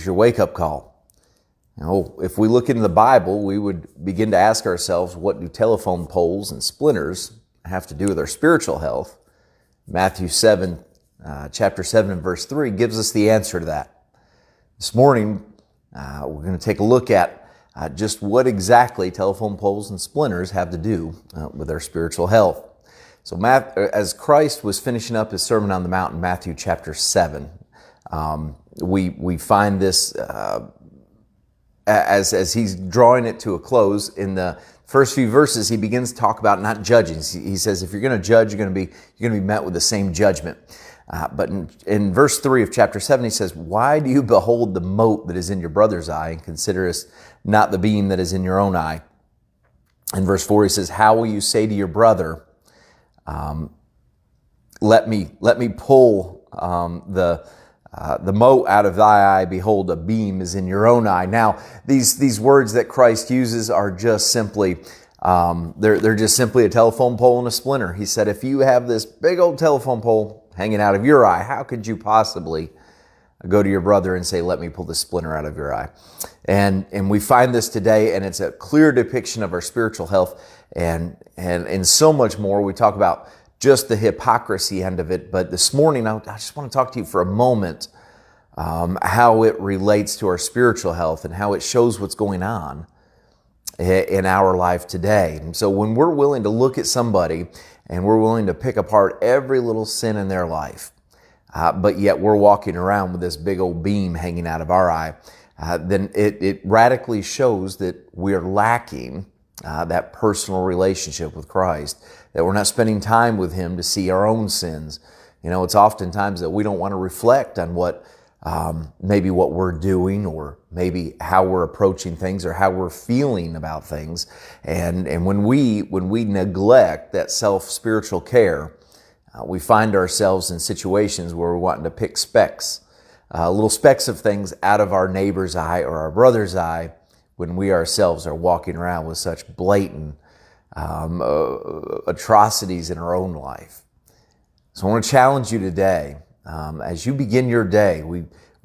is your wake-up call. If we look into the Bible, we would begin to ask ourselves, what do telephone poles and splinters have to do with our spiritual health? Matthew 7, chapter 7 and verse 3 gives us the answer to that. This morning, we're going to take a look at just what exactly telephone poles and splinters have to do with our spiritual health. So as Christ was finishing up his Sermon on the Mount in Matthew chapter 7, we find this as he's drawing it to a close. In the first few verses, he begins to talk about not judging. He says, if you're going to judge, you're going to be met with the same judgment. But in verse 3 of chapter 7, he says, why do you behold the mote that is in your brother's eye and considerest not the beam that is in your own eye? In verse 4, he says, how will you say to your brother, let me pull the mote out of thy eye, behold, a beam is in your own eye. Now, these words that Christ uses are just simply, they're just simply a telephone pole and a splinter. He said, if you have this big old telephone pole hanging out of your eye, how could you possibly go to your brother and say, let me pull the splinter out of your eye? And we find this today, and it's a clear depiction of our spiritual health and so much more. We talk about just the hypocrisy end of it, but this morning I just want to talk to you for a moment how it relates to our spiritual health and how it shows what's going on in our life today. And so when we're willing to look at somebody and we're willing to pick apart every little sin in their life, but yet we're walking around with this big old beam hanging out of our eye, then it radically shows that we're lacking that personal relationship with Christ, that we're not spending time with him to see our own sins. It's oftentimes that we don't want to reflect on what maybe what we're doing, or maybe how we're approaching things, or how we're feeling about things. And when we neglect that self-spiritual care, we find ourselves in situations where we're wanting to pick specks, little specks of things out of our neighbor's eye or our brother's eye, when we ourselves are walking around with such blatant atrocities in our own life. So I want to challenge you today, as you begin your day,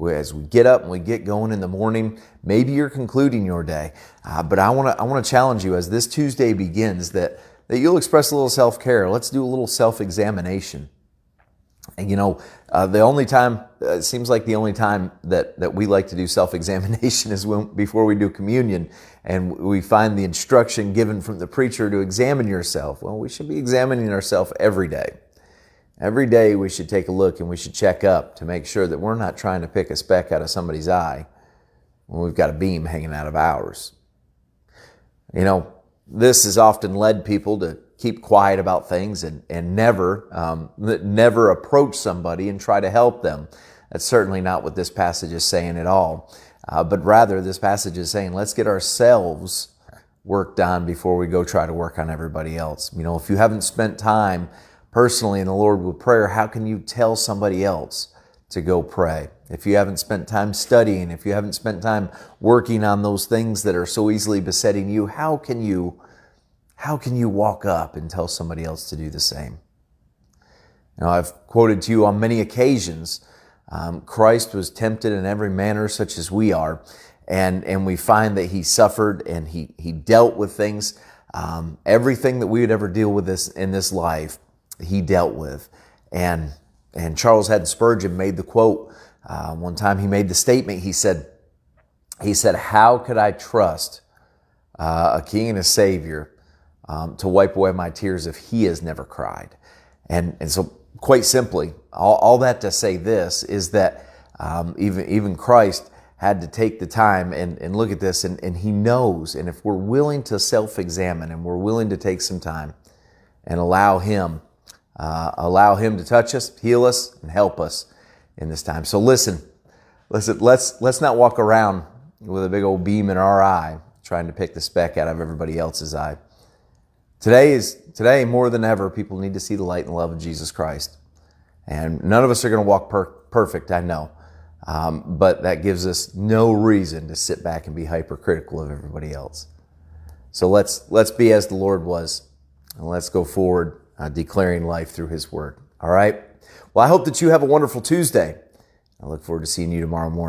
as we get up and we get going in the morning, maybe you're concluding your day, but I want to challenge you as this Tuesday begins that you'll express a little self-care. Let's do a little self-examination. And the only time, it seems like the only time that we like to do self-examination is before we do communion, and we find the instruction given from the preacher to examine yourself. Well, we should be examining ourselves every day. Every day we should take a look and we should check up to make sure that we're not trying to pick a speck out of somebody's eye when we've got a beam hanging out of ours. This has often led people to keep quiet about things and never approach somebody and try to help them. That's certainly not what this passage is saying at all. But rather, this passage is saying, let's get ourselves worked on before we go try to work on everybody else. If you haven't spent time personally in the Lord with prayer, how can you tell somebody else to go pray? If you haven't spent time studying, if you haven't spent time working on those things that are so easily besetting you, how can you walk up and tell somebody else to do the same? I've quoted to you on many occasions, Christ was tempted in every manner such as we are, and we find that he suffered and he dealt with things, everything that we would ever deal with in this life, he dealt with. And Charles Haddon Spurgeon made the quote, one time he made the statement, he said, how could I trust a king and a savior to wipe away my tears if he has never cried? And so quite simply, all that to say this is that even Christ had to take the time and look at this, and he knows, and if we're willing to self-examine and we're willing to take some time and allow him to touch us, heal us, and help us in this time. So listen, let's not walk around with a big old beam in our eye trying to pick the speck out of everybody else's eye. Today more than ever, people need to see the light and love of Jesus Christ. And none of us are going to walk perfect, I know. But that gives us no reason to sit back and be hypercritical of everybody else. So let's be as the Lord was, and let's go forward declaring life through his word. All right? Well, I hope that you have a wonderful Tuesday. I look forward to seeing you tomorrow morning.